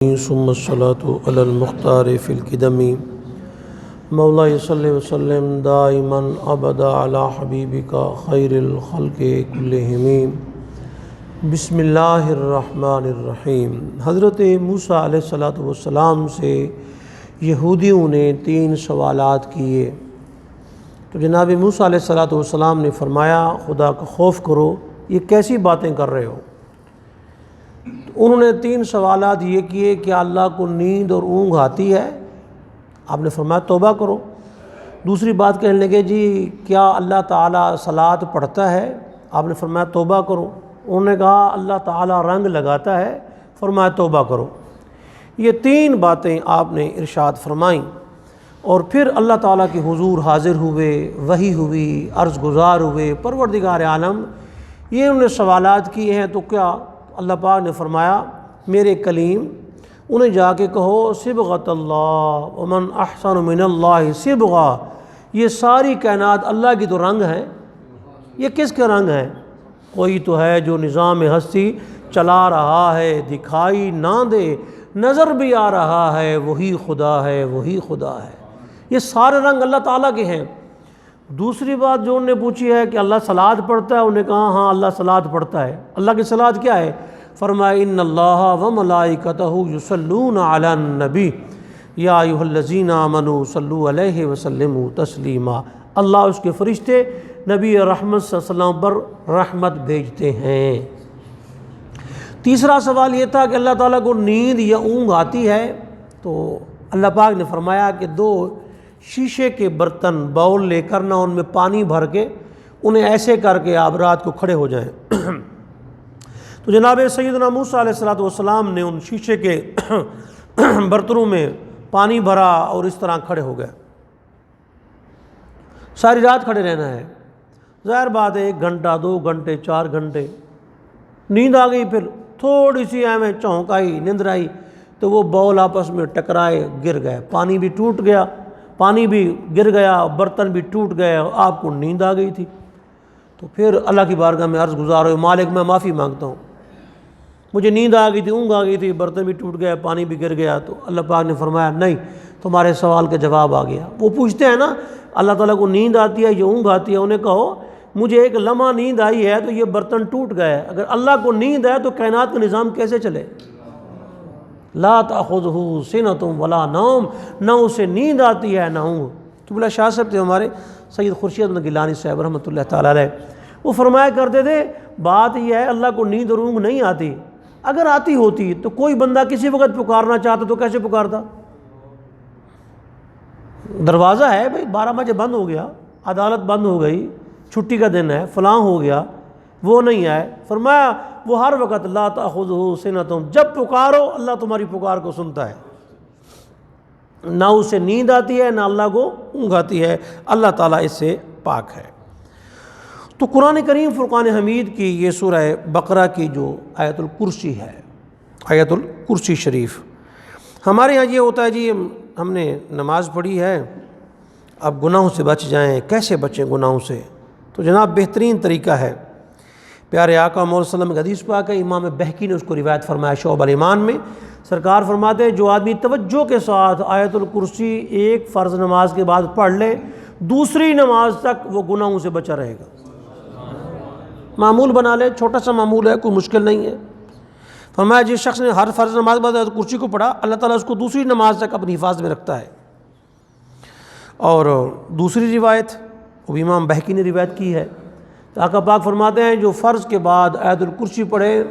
ثم الصلاة على المختار في القدم مولاي صل وسلم دائما ابدا على حبيبك خير الخلق كلهم بسم اللہ الرحمن الرحیم۔ حضرت موسیٰ علیہ السلام سے یہودیوں نے 3 سوالات کیے تو جناب موسیٰ علیہ السلام نے فرمایا خدا کا خوف کرو، یہ کیسی باتیں کر رہے ہو؟ انہوں نے 3 سوالات یہ کیے کہ اللہ کو نیند اور اونگ آتی ہے؟ آپ نے فرمایا توبہ کرو۔ دوسری بات کہنے لگے جی کیا اللہ تعالیٰ صلاۃ پڑھتا ہے؟ آپ نے فرمایا توبہ کرو۔ انہوں نے کہا اللہ تعالیٰ رنگ لگاتا ہے؟ فرمایا توبہ کرو۔ یہ 3 باتیں آپ نے ارشاد فرمائیں اور پھر اللہ تعالیٰ کے حضور حاضر ہوئے، وحی ہوئی، عرض گزار ہوئے، پروردگار عالم یہ انہوں نے سوالات کیے ہیں تو کیا اللہ پاک نے فرمایا میرے کلیم انہیں جا کے کہو صبغۃ اللہ ومن احسن من اللہ صبغہ، یہ ساری کائنات اللہ کی تو رنگ ہیں، یہ کس کے رنگ ہیں؟ کوئی تو ہے جو نظام ہستی چلا رہا ہے، دکھائی نہ دے نظر بھی آ رہا ہے، وہی خدا ہے، وہی خدا ہے۔ یہ سارے رنگ اللہ تعالیٰ کے ہیں۔ دوسری بات جو انہوں نے پوچھی ہے کہ اللہ صلاۃ پڑھتا ہے، انہوں نے کہا ہاں اللہ صلاۃ پڑھتا ہے۔ اللہ کی صلاۃ کیا ہے؟ فرمایا ان اللہ وملائکتہ یصلون علی النبی یا ایھا الذین آمنوا صلوا علیہ وسلموا تسلیما، اللہ اس کے فرشتے نبی رحمت صلی اللہ علیہ وسلم پر رحمت بھیجتے ہیں۔ تیسرا سوال یہ تھا کہ اللہ تعالیٰ کو نیند یا اونگ آتی ہے؟ تو اللہ پاک نے فرمایا کہ 2 شیشے کے برتن باؤل لے کر نہ ان میں پانی بھر کے انہیں ایسے کر کے آپ رات کو کھڑے ہو جائیں۔ تو جناب سیدنا موسیٰ علیہ السلام نے ان شیشے کے برتنوں میں پانی بھرا اور اس طرح کھڑے ہو گئے۔ ساری رات کھڑے رہنا ہے، ظاہر بات ہے 1 گھنٹہ 2 گھنٹے 4 گھنٹے نیند آ گئی، پھر تھوڑی سی میں چونک آئی، نیند آئی تو وہ باؤل آپس میں ٹکرائے گر گئے، پانی بھی ٹوٹ گیا، پانی بھی گر گیا، برتن بھی ٹوٹ گئے، آپ کو نیند آ گئی تھی۔ تو پھر اللہ کی بارگاہ میں عرض گزار ہوئے مالک میں معافی مانگتا ہوں، مجھے نیند آ گئی تھی، اونگ آ گئی تھی، برتن بھی ٹوٹ گیا، پانی بھی گر گیا۔ تو اللہ پاک نے فرمایا نہیں، تمہارے سوال کا جواب آ گیا۔ وہ پوچھتے ہیں نا اللہ تعالیٰ کو نیند آتی ہے یا اونگ آتی ہے، انہیں کہو مجھے ایک لمحہ نیند آئی ہے تو یہ برتن ٹوٹ گئے، اگر اللہ کو نیند ہے تو کائنات کا نظام کیسے چلے؟ لا تأخذہ سنۃ ولا نوم، نہ اسے نیند آتی ہے نہ اونگ۔ تو بلا شاہ صاحب تھے ہمارے سید خورشید احمد گیلانی صاحب رحمۃ اللہ تعالیٰ علیہ، وہ فرمایا کرتے تھے بات یہ ہے اللہ کو نیند اور اونگ نہیں آتی، اگر آتی ہوتی تو کوئی بندہ کسی وقت پکارنا چاہتا تو کیسے پکارتا؟ دروازہ ہے بھئی 12 بجے بند ہو گیا، عدالت بند ہو گئی، چھٹی کا دن ہے، فلاں ہو گیا، وہ نہیں آئے، فرمایا وہ ہر وقت لا تأخذہ سنۃ، جب پکارو اللہ تمہاری پکار کو سنتا ہے، نہ اسے نیند آتی ہے نہ اللہ کو اونگ آتی ہے، اللہ تعالیٰ اس سے پاک ہے۔ تو قرآن کریم فرقان حمید کی یہ سورہ بقرہ کی جو آیت الکرسی ہے، آیت الکرسی شریف، ہمارے ہاں یہ ہوتا ہے جی ہم نے نماز پڑھی ہے اب گناہوں سے بچ جائیں، کیسے بچیں گناہوں سے؟ تو جناب بہترین طریقہ ہے، پیارے آقا محمد صلی اللہ علیہ وسلم کا حدیث پاک ہے، امام بہقی نے اس کو روایت فرمایا شعب الایمان میں، سرکار فرماتے ہیں جو آدمی توجہ کے ساتھ آیت الکرسی ایک فرض نماز کے بعد پڑھ لے، دوسری نماز تک وہ گناہوں سے بچا رہے گا۔ معمول بنا لے، چھوٹا سا معمول ہے، کوئی مشکل نہیں ہے۔ فرمایا جس شخص نے ہر فرض نماز کے بعد آیت الکرسی کو پڑھا اللہ تعالیٰ اس کو دوسری نماز تک اپنی حفاظت میں رکھتا ہے۔ اور دوسری روایت وہ بھی امام بہقی نے روایت کی ہے، آقا پاک فرماتے ہیں جو فرض کے بعد آیت الکرسی پڑھے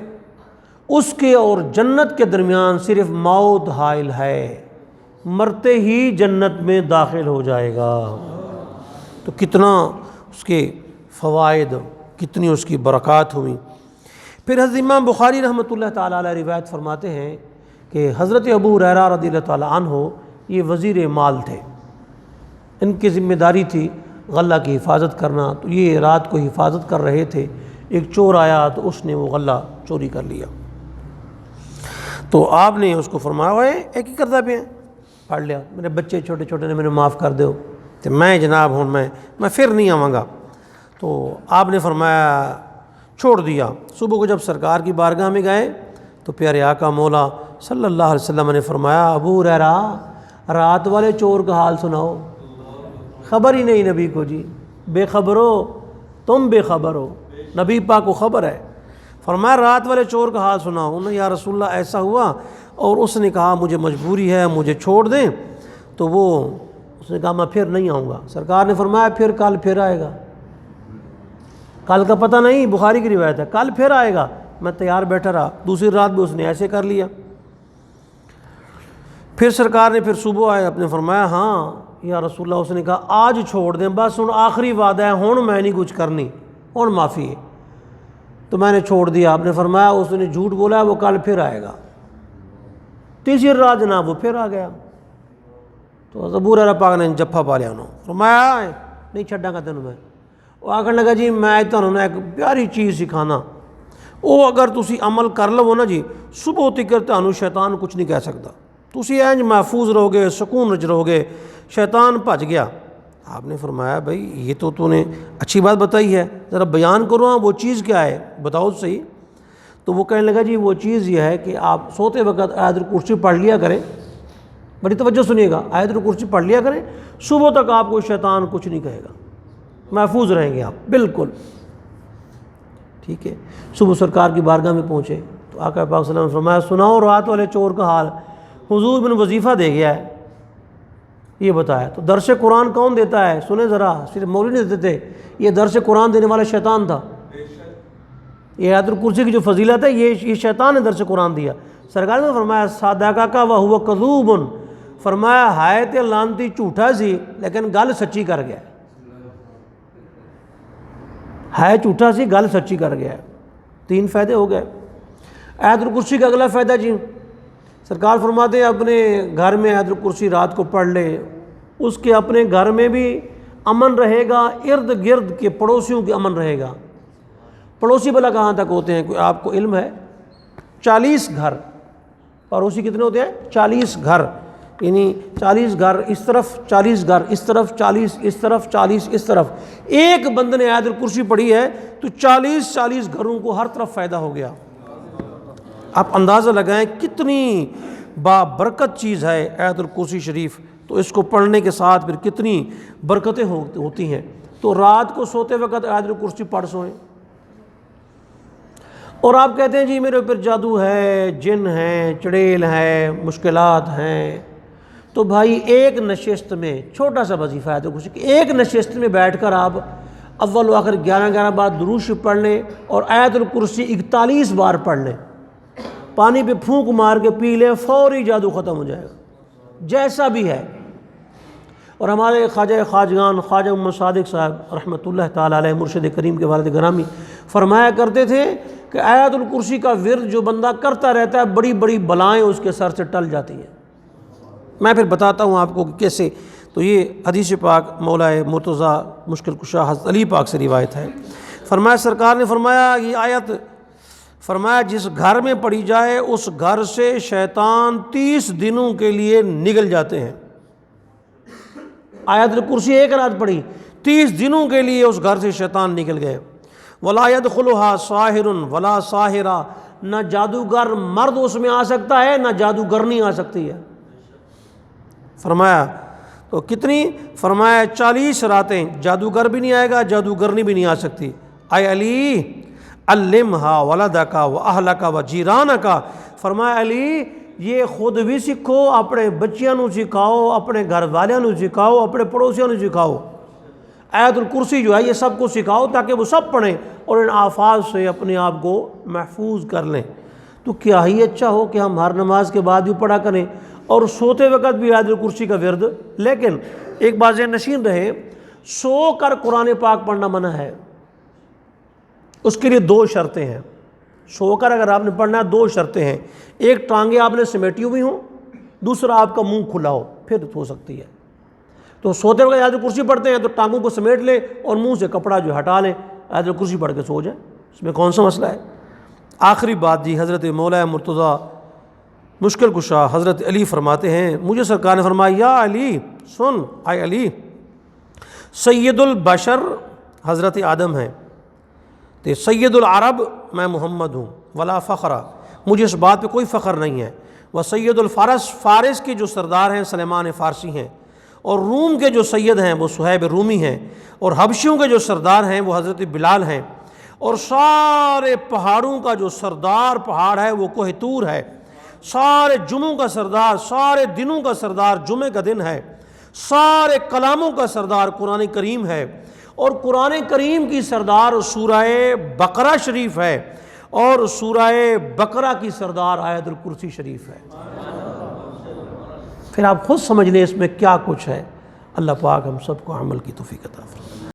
اس کے اور جنت کے درمیان صرف موت حائل ہے، مرتے ہی جنت میں داخل ہو جائے گا۔ تو کتنا اس کے فوائد، کتنی اس کی برکات ہوئی۔ پھر حضرت امام بخاری رحمۃ اللہ تعالیٰ علیہ روایت فرماتے ہیں کہ حضرت ابو ہریرہ رضی اللہ تعالیٰ عنہ یہ وزیر مال تھے، ان کی ذمہ داری تھی غلہ کی حفاظت کرنا، تو یہ رات کو حفاظت کر رہے تھے، ایک چور آیا تو اس نے وہ غلہ چوری کر لیا، تو آپ نے اس کو فرمایا ہوئے ایک ہی کردہ پہ ہیں، پڑھ لیا میرے بچے چھوٹے چھوٹے نے میرے معاف کر دو، تو میں جناب ہوں میں پھر نہیں آواں گا۔ تو آپ نے فرمایا چھوڑ دیا۔ صبح کو جب سرکار کی بارگاہ میں گئے تو پیارے آقا مولا صلی اللہ علیہ وسلم نے فرمایا ابو ہریرہ رات والے چور کا حال سناؤ۔ خبر ہی نہیں نبی کو جی، بے خبر ہو تم، بے خبر ہو، نبی پاک کو خبر ہے۔ فرمایا رات والے چور کا حال سناؤ۔ انہوں نے یا رسول اللہ ایسا ہوا، اور اس نے کہا مجھے مجبوری ہے، مجھے چھوڑ دیں۔ تو اس نے کہا میں پھر نہیں آؤں گا۔ سرکار نے فرمایا پھر کل پھر آئے گا، کل کا پتہ نہیں، بخاری کی روایت ہے، کل پھر آئے گا۔ میں تیار بیٹھا رہا، دوسری رات بھی اس نے ایسے کر لیا۔ پھر سرکار نے پھر صبح آئے، اپنے فرمایا ہاں یا رسول اللہ۔ اس نے کہا آج چھوڑ دیں، بس ہن آخری وعدہ ہے، ہن میں نہیں کچھ کرنی، ہن معافی ہے۔ تو میں نے چھوڑ دیا۔ آپ نے فرمایا اس نے جھوٹ بولا ہے، وہ کل پھر آئے گا۔ تیسری رات جناب وہ پھر آ گیا۔ تو ابو ہریرہ پاک نے جفا پا لیا، انہوں فرمایا نہیں چھڈاں گا تینوں میں۔ وہ آخر لگا جی میں تمہیں ایک پیاری چیز سکھانا، وہ اگر تسی عمل کر لو نا جی، صبح تک تمہیں شیطان کچھ نہیں کہہ سکتا، تسی اینج محفوظ رہو گے، سکون وچ رہو گے، شیطان بھج گیا۔ آپ نے فرمایا بھائی یہ تو نے اچھی بات بتائی ہے، ذرا بیان کرو ہاں وہ چیز کیا ہے، بتاؤ صحیح۔ تو وہ کہنے لگا جی وہ چیز یہ ہے کہ آپ سوتے وقت آیت الکرسی پڑھ لیا کریں، بڑی توجہ سنیے گا، آیت الکرسی پڑھ لیا کریں، صبح تک آپ کو شیطان کچھ نہیں کہے گا، محفوظ رہیں گے آپ بالکل۔ ٹھیک ہے، صبح سرکار کی بارگاہ میں پہنچے تو آقا پاک صلی اللہ علیہ وسلم نے فرمایا سناؤ رات والے چور کا حال۔ حضور بن وظیفہ دے گیا ہے، یہ بتایا۔ تو درس قرآن کون دیتا ہے؟ سنیں ذرا، صرف مولوی نہیں دیتے تھے، یہ درس قرآن دینے والا شیطان تھا۔ یہ آیت الکرسی کی جو فضیلت ہے یہ شیطان نے درس قرآن دیا۔ سرکار نے فرمایا صادقہ وہو کذوب، فرمایا ہائے تے لانتی جھوٹا سی لیکن گل سچی کر گیا، ہے جھوٹا سی گل سچی کر گیا۔ 3 فائدے ہو گئے۔ آیت الکرسی کا اگلا فائدہ جی، سرکار فرماتے ہیں اپنے گھر میں آیت الکرسی رات کو پڑھ لے، اس کے اپنے گھر میں بھی امن رہے گا، ارد گرد کے پڑوسیوں کے امن رہے گا۔ پڑوسی بلا کہاں تک ہوتے ہیں؟ کوئی آپ کو علم ہے؟ 40 گھر پڑوسی کتنے ہوتے ہیں؟ 40 گھر، یعنی 40 گھر اس طرف، 40 گھر اس طرف، 40 اس طرف، 40 اس طرف۔ ایک بندے نے آیت الکرسی پڑھی ہے تو 40 گھروں کو ہر طرف فائدہ ہو گیا۔ آپ اندازہ لگائیں کتنی بابرکت چیز ہے آیت الکرسی شریف، تو اس کو پڑھنے کے ساتھ پھر کتنی برکتیں ہوتی ہیں۔ تو رات کو سوتے وقت آیت الکرسی پڑھ سوئیں۔ اور آپ کہتے ہیں جی میرے اوپر جادو ہے، جن ہیں، چڑیل ہے، مشکلات ہیں، تو بھائی ایک نشست میں چھوٹا سا وظیفہ ہے، تو کچھ ایک نشست میں بیٹھ کر آپ اول و آخر 11 بار درود شریف پڑھ لیں اور آیت الکرسی 41 بار پڑھ لیں، پانی پہ پھونک مار کے پی لیں، فوری جادو ختم ہو جائے گا جیسا بھی ہے۔ اور ہمارے خواجہ خواجگان خواجہ محمد صادق صاحب رحمۃ اللہ تعالیٰ علیہ، مرشد کریم کے والد گرامی، فرمایا کرتے تھے کہ آیت الکرسی کا ورد جو بندہ کرتا رہتا ہے بڑی بڑی بلائیں اس کے سر سے ٹل جاتی ہیں۔ میں پھر بتاتا ہوں آپ کو کہ کیسے۔ تو یہ حدیث پاک مولا مرتضیٰ مشکل کشا حضرت علی پاک سے روایت ہے۔ فرمایا سرکار نے فرمایا یہ آیت، فرمایا جس گھر میں پڑھی جائے اس گھر سے شیطان 30 دنوں کے لیے نگل جاتے ہیں۔ آیت الکرسی ایک رات پڑھی، 30 دنوں کے لیے اس گھر سے شیطان نکل گئے۔ وَلَا يَدْخُلُهَا سَاحِرٌ وَلَا سَاحِرَةٌ، نہ جادوگر مرد اس میں آ سکتا ہے نہ جادوگرنی آ سکتی ہے۔ فرمایا تو کتنی؟ فرمایا 40 راتیں جادوگر بھی نہیں آئے گا، جادوگرنی بھی نہیں آ سکتی۔ اے علی علمھا ولدکا واہلکا وجیرانکا، فرمایا علی یہ خود بھی سیکھو، اپنے بچیاں نو سکھاؤ، اپنے گھر والیاں نو سکھاؤ، اپنے پڑوسیاں نو سکھاؤ۔ آیت الکرسی جو ہے یہ سب کو سکھاؤ تاکہ وہ سب پڑھیں اور ان آفات سے اپنے آپ کو محفوظ کر لیں۔ تو کیا ہی اچھا ہو کہ ہم ہر نماز کے بعد بھی پڑھا کریں اور سوتے وقت بھی آیت الکرسی کا ورد۔ لیکن ایک بات ذہن نشین رہے، سو کر قرآن پاک پڑھنا منع ہے، اس کے لیے 2 شرطیں ہیں۔ سو کر اگر آپ نے پڑھنا ہے 2 شرطیں ہیں، ایک ٹانگیں آپ نے سمیٹی ہوئی ہوں، دوسرا آپ کا منہ کھلا ہو، پھر ہو سکتی ہے۔ تو سوتے وقت آیت الکرسی پڑھتے ہیں تو ٹانگوں کو سمیٹ لیں اور منہ سے کپڑا جو ہٹا لیں، آیت الکرسی پڑھ کے سو جائیں، اس میں کون سا مسئلہ ہے؟ آخری بات جی، حضرت مولا مرتضیٰ مشکل کشا حضرت علی فرماتے ہیں، مجھے سرکار نے فرمایا یا علی سن، اے علی سید البشر حضرت آدم ہیں، تے سید العرب میں محمد ہوں، ولا فخرہ، مجھے اس بات پہ کوئی فخر نہیں ہے، و سید الفارس، فارس کے جو سردار ہیں سلیمان فارسی ہیں، اور روم کے جو سید ہیں وہ صہیب رومی ہیں، اور حبشیوں کے جو سردار ہیں وہ حضرت بلال ہیں، اور سارے پہاڑوں کا جو سردار پہاڑ ہے وہ کوہ طور ہے، سارے جمعوں کا سردار، سارے دنوں کا سردار جمعہ کا دن ہے، سارے کلاموں کا سردار قرآن کریم ہے، اور قرآن کریم کی سردار سورہ بقرہ شریف ہے، اور سورہ بقرہ کی سردار آیت الکرسی شریف ہے۔ پھر آپ خود سمجھ لیں اس میں کیا کچھ ہے۔ اللہ پاک ہم سب کو عمل کی توفیق عطا فرمائے۔